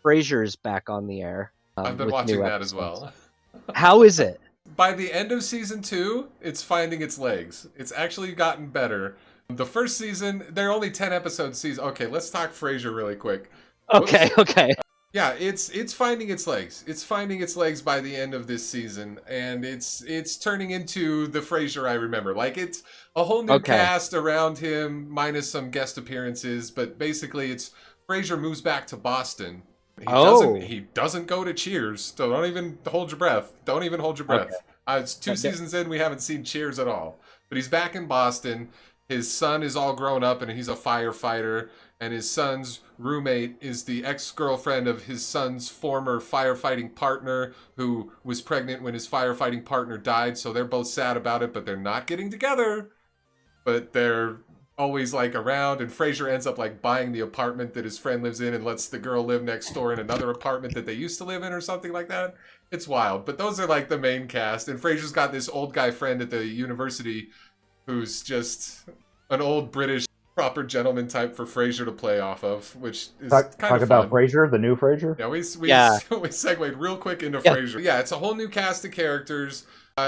Frasier's back on the air. I've been with watching new that as episodes. well. How is it? By the end of season 2, it's finding its legs. It's actually gotten better. The first season, they're only 10 episode season. Okay, let's talk Frasier really quick. Okay, Whoops. okay. Yeah, it's finding its legs. It's finding its legs by the end of this season, and it's turning into the Frasier I remember. Like, it's a whole new Okay. cast around him, minus some guest appearances, but basically it's Frasier moves back to Boston. He doesn't go to Cheers, so don't even hold your breath. Don't even hold your breath. It's 2 seasons in, we haven't seen Cheers at all. But he's back in Boston. His son is all grown up, and he's a firefighter. And his son's roommate is the ex-girlfriend of his son's former firefighting partner, who was pregnant when his firefighting partner died. So they're both sad about it, but they're not getting together. But they're always like around, and Frasier ends up like buying the apartment that his friend lives in and lets the girl live next door in another apartment that they used to live in or something like that. It's wild. But those are like the main cast. And Frasier's got this old guy friend at the university who's just an old British proper gentleman type for Frasier to play off of, which is kind of fun. Talk about Frasier, the new Frasier? Yeah, we segued real quick into Frasier. Yeah, it's a whole new cast of characters.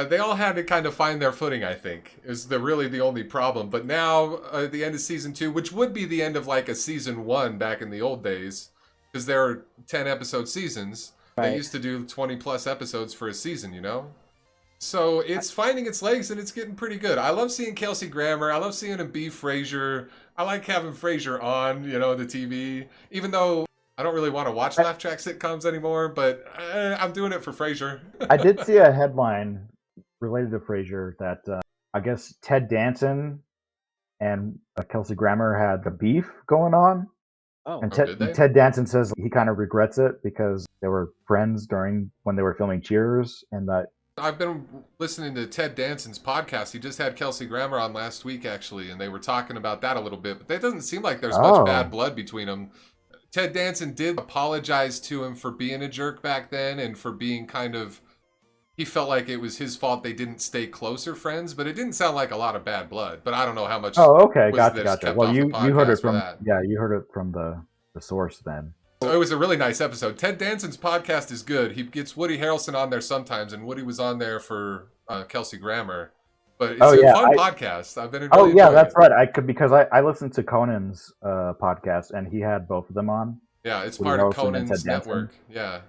They all had to kind of find their footing, I think, is really the only problem. But now, at the end of season 2, which would be the end of like a season 1 back in the old days, because there are 10 episode seasons. Right. They used to do 20 plus episodes for a season, you know? So it's finding its legs, and it's getting pretty good. I love seeing Kelsey Grammer. I love seeing him be Frasier. I like having Frasier on, the TV, even though I don't really want to watch laugh track sitcoms anymore, but I'm doing it for Frasier. I did see a headline related to Frasier that I guess Ted Danson and Kelsey Grammer had a beef going on. Oh, and Ted Danson says he kind of regrets it because they were friends when they were filming Cheers, and that. I've been listening to Ted Danson's podcast. He just had Kelsey Grammer on last week, actually, and they were talking about that a little bit. But that doesn't seem like there's much bad blood between them. Ted Danson did apologize to him for being a jerk back then and for being kind of... He felt like it was his fault they didn't stay closer friends, but it didn't sound like a lot of bad blood. But I don't know how much... Oh, okay, gotcha. Well, you heard it from you heard it from the source then. So it was a really nice episode. Ted Danson's podcast is good. He gets Woody Harrelson on there sometimes, and Woody was on there for Kelsey Grammer. But it's a fun podcast. I've been really enjoying that's it. Right. Because I listened to Conan's podcast, and he had both of them on. Yeah, it's part of Conan's network. Yeah.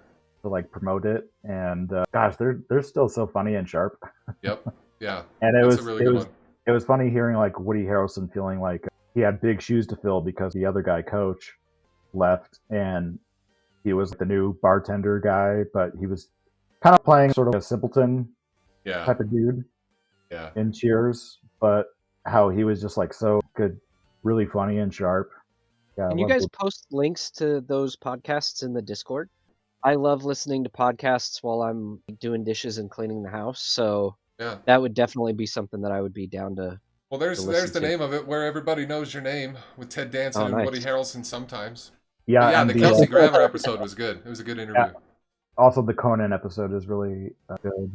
To like promote it, and gosh, they're still so funny and sharp. Yep. Yeah. And a really good one. It was funny hearing like Woody Harrelson feeling like he had big shoes to fill because the other guy, Coach, left, and he was the new bartender guy, but he was kind of playing sort of a simpleton type of dude in Cheers, but how he was just like so good, really funny and sharp. Yeah, can you guys post links to those podcasts in the Discord? I love listening to podcasts while I'm doing dishes and cleaning the house, so that would definitely be something that I would be down to. Well, there's the name of it, Where Everybody Knows Your Name, with Ted Danson and Woody Harrelson sometimes. Yeah, the Kelsey Grammer episode was good. It was a good interview. Yeah. Also, the Conan episode is really good.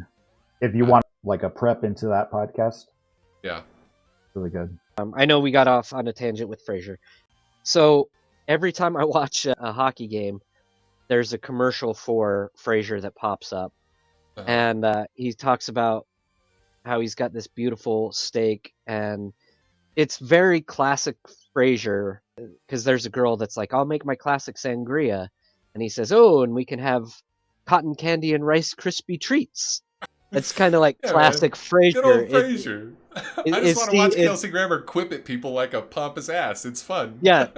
If you want like a prep into that podcast, really good. I know we got off on a tangent with Frasier. So every time I watch a hockey game, there's a commercial for Frasier that pops up, and he talks about how he's got this beautiful steak, and it's very classic Frasier, because there's a girl that's like, I'll make my classic sangria, and he says, oh, and we can have cotton candy and Rice Krispie treats. It's kind of like classic Frasier. Good old Frasier. I just want to watch Kelsey Grammer quip at people like a pompous ass. It's fun. Yeah.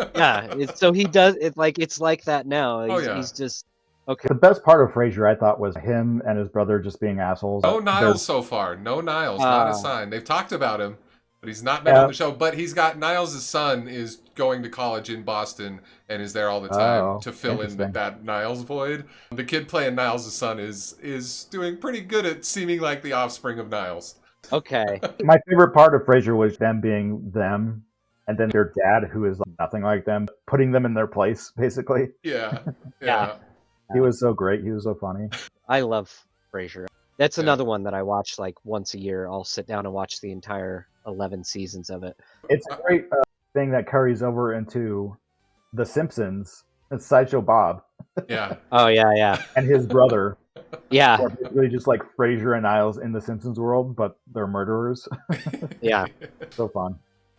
So he does it like it's like that now. He's just okay. The best part of Frasier, I thought, was him and his brother just being assholes. No Niles so far. No Niles. Not a sign. They've talked about him, but he's not been on the show. But he's got Niles' son is going to college in Boston and is there all the time to fill in that Niles void. The kid playing Niles' son is doing pretty good at seeming like the offspring of Niles. Okay. My favorite part of Frasier was them being them, and then their dad, who is nothing like them, putting them in their place, basically. Yeah. He was so great. He was so funny. I love Frasier. That's another one that I watch like once a year. I'll sit down and watch the entire 11 seasons of it. It's a great thing that carries over into The Simpsons, It's Sideshow Bob. Yeah. Oh yeah. And his brother. Yeah. Or basically just like Frasier and Niles in the Simpsons world, but they're murderers. Yeah. So fun.